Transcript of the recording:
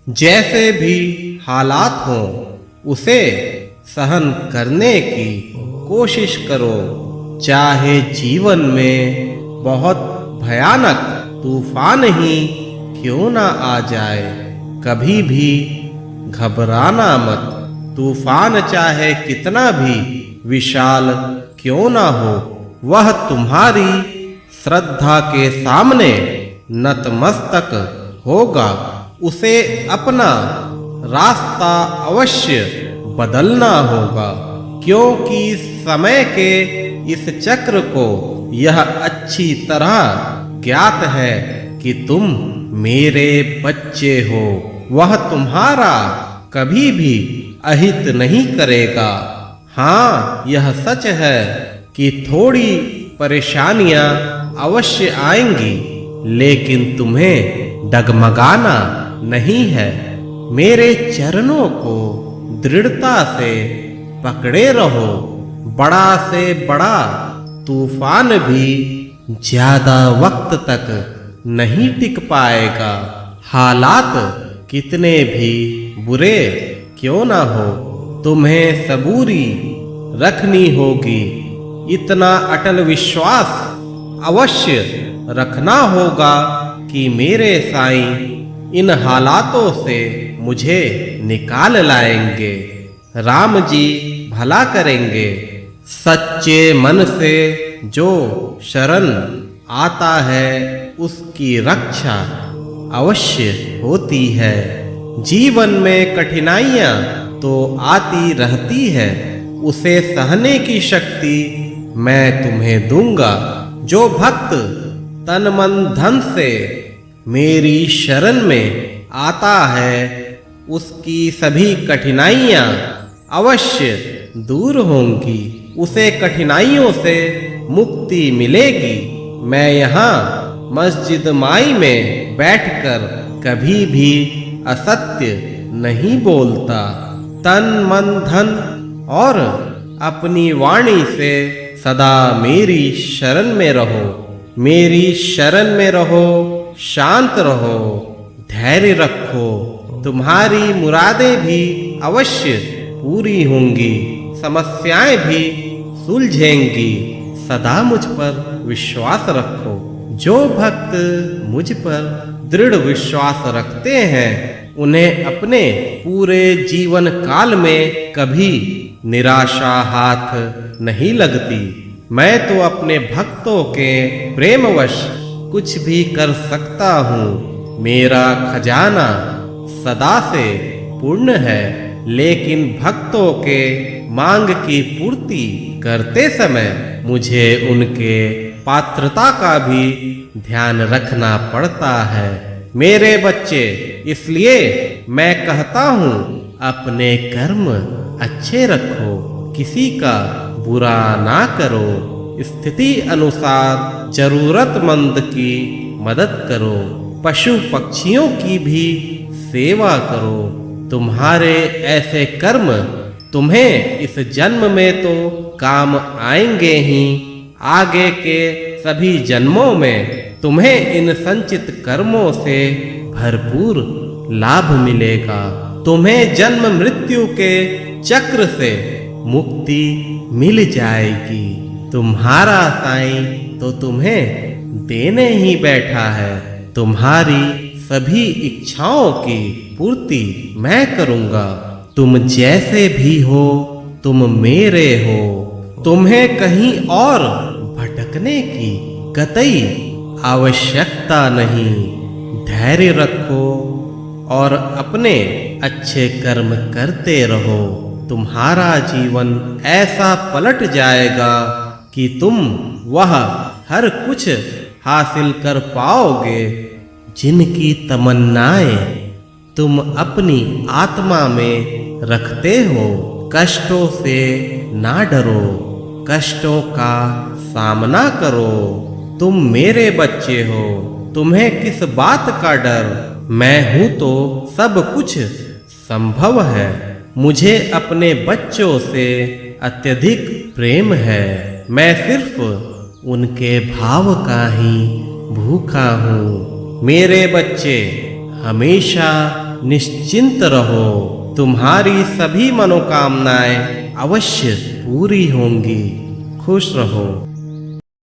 जैसे भी हालात हों उसे सहन करने की कोशिश करो। चाहे जीवन में बहुत भयानक तूफान ही क्यों ना आ जाए, कभी भी घबराना मत। तूफान चाहे कितना भी विशाल क्यों ना हो, वह तुम्हारी श्रद्धा के सामने नतमस्तक होगा। उसे अपना रास्ता अवश्य बदलना होगा, क्योंकि समय के इस चक्र को यह अच्छी तरह ज्ञात है कि तुम मेरे बच्चे हो। वह तुम्हारा कभी भी अहित नहीं करेगा। हाँ, यह सच है कि थोड़ी परेशानियां अवश्य आएंगी, लेकिन तुम्हें डगमगाना नहीं है। मेरे चरणों को दृढ़ता से पकड़े रहो। बड़ा से बड़ा तूफान भी ज्यादा वक्त तक नहीं टिक पाएगा। हालात कितने भी बुरे क्यों ना हो, तुम्हें सबूरी रखनी होगी। इतना अटल विश्वास अवश्य रखना होगा कि मेरे साईं इन हालातों से मुझे निकाल लाएंगे। राम जी भला करेंगे। सच्चे मन से जो शरण आता है उसकी रक्षा अवश्य होती है। जीवन में कठिनाइयां तो आती रहती है, उसे सहने की शक्ति मैं तुम्हें दूंगा। जो भक्त तन मन धन से मेरी शरण में आता है उसकी सभी कठिनाइयां अवश्य दूर होंगी। उसे कठिनाइयों से मुक्ति मिलेगी। मैं यहाँ मस्जिद माई में बैठकर कभी भी असत्य नहीं बोलता। तन मन धन और अपनी वाणी से सदा मेरी शरण में रहो। मेरी शरण में रहो, शांत रहो, धैर्य रखो। तुम्हारी मुरादें भी अवश्य पूरी होंगी, समस्याएं भी सुलझेंगी। सदा मुझ पर विश्वास रखो। जो भक्त मुझ पर दृढ़ विश्वास रखते हैं उन्हें अपने पूरे जीवन काल में कभी निराशा हाथ नहीं लगती। मैं तो अपने भक्तों के प्रेमवश कुछ भी कर सकता हूँ। मेरा खजाना सदा से पूर्ण है, लेकिन भक्तों के मांग की पूर्ति करते समय मुझे उनके पात्रता का भी ध्यान रखना पड़ता है। मेरे बच्चे, इसलिए मैं कहता हूँ अपने कर्म अच्छे रखो, किसी का बुरा ना करो। स्थिति अनुसार जरूरतमंद की मदद करो। पशु पक्षियों की भी सेवा करो। तुम्हारे ऐसे कर्म तुम्हें इस जन्म में तो काम आएंगे ही, आगे के सभी जन्मों में तुम्हें इन संचित कर्मों से भरपूर लाभ मिलेगा। तुम्हें जन्म मृत्यु के चक्र से मुक्ति मिल जाएगी। तुम्हारा साईं तो तुम्हें देने ही बैठा है। तुम्हारी सभी इच्छाओं की पूर्ति मैं करूंगा। तुम जैसे भी हो तुम मेरे हो। तुम्हें कहीं और भटकने की कतई आवश्यकता नहीं। धैर्य रखो और अपने अच्छे कर्म करते रहो। तुम्हारा जीवन ऐसा पलट जाएगा कि तुम वह हर कुछ हासिल कर पाओगे जिनकी तमन्नाएं तुम अपनी आत्मा में रखते हो। कष्टों से ना डरो, कष्टों का सामना करो। तुम मेरे बच्चे हो, तुम्हें किस बात का डर? मैं हूं तो सब कुछ संभव है। मुझे अपने बच्चों से अत्यधिक प्रेम है। मैं सिर्फ उनके भाव का ही भूखा हूँ। मेरे बच्चे, हमेशा निश्चिंत रहो, तुम्हारी सभी मनोकामनाएं अवश्य पूरी होंगी। खुश रहो।